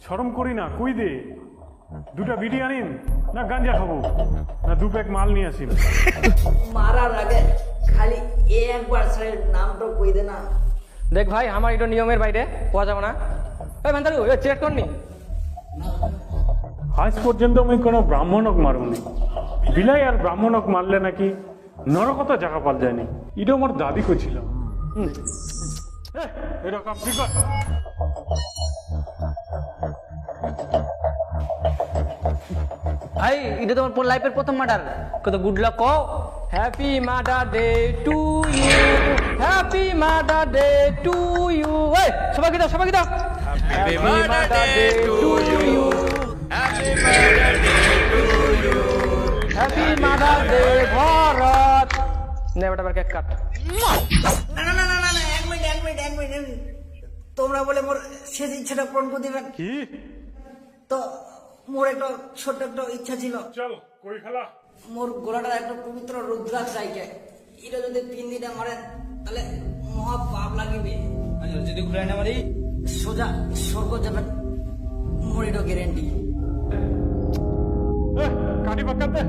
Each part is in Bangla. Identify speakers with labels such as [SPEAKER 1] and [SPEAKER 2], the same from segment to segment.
[SPEAKER 1] শরম করি না, কই দে দুটা বিড়ি আনিন না গাঞ্জা খাবো না দু প্যাক মাল নিয়ে আসিন।
[SPEAKER 2] মারার আগে খালি একবার স্যারের নামটা কই দে না।
[SPEAKER 3] দেখ ভাই আমার এটা নিয়মের বাইরে পাওয়া যাবে না। এই ভান্তালু চেক করনি
[SPEAKER 1] আজ পর্যন্ত আমি কোনো ব্রাহ্মণক মারুনি। বিলাই আর ব্রাহ্মণক মারলে নাকি নরকতা জায়গা পাল যায়নি, এটা আমার দাদি কইছিল। এরকম ঠিক আছে।
[SPEAKER 3] ভাই এটা তোমার লাইফের প্রথম মার্ডার, কত গুড লাক কো। Happy murder day to you, happy murder day to you. এই সবাইকে দাও, সবাইকে দাও। Happy murder day to you, happy murder day to you, happy murder day Bharat. নে বেটা বার কেক কাট।
[SPEAKER 2] না না না না না, এক মিনিট। তোমরা বলে মোর শেষ ইচ্ছাটা পূরণ করে দিবেন
[SPEAKER 1] কি?
[SPEAKER 2] তো মোর একটা ছোট্ট একটা ইচ্ছা ছিল,
[SPEAKER 1] চল কই খেলা।
[SPEAKER 2] মোর গোড়াটা একটা পবিত্র রুদ্রাক্ষ চাইছে। এটা যদি 3 দিনে মারেন তাহলে মহা পাপ লাগিবে।
[SPEAKER 3] যদি ঘুরাই না মারি
[SPEAKER 2] সোজা স্বর্গ যাবেন, মোর এটা গ্যারেন্টি।
[SPEAKER 1] কাটি বাক্কাতে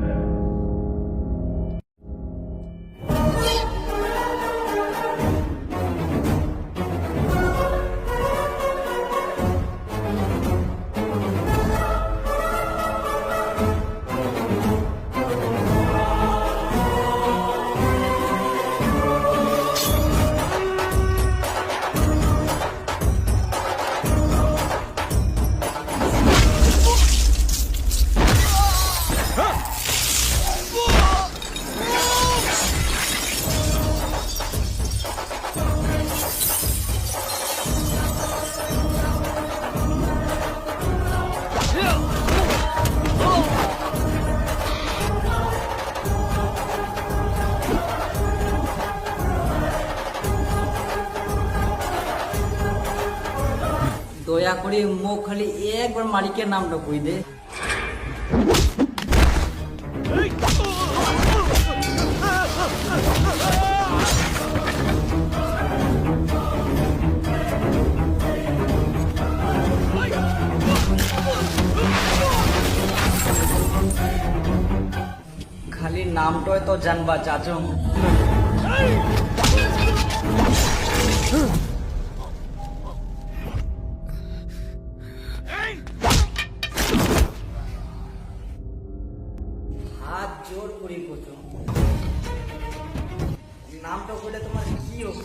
[SPEAKER 2] দয়া করে মুখ খালি একবার মালিকের নামটা কই দে। খালি নামটাই তো জানবা চাচু। হাত জোর করে করছো, নামটা বলে তোমার কি হবে?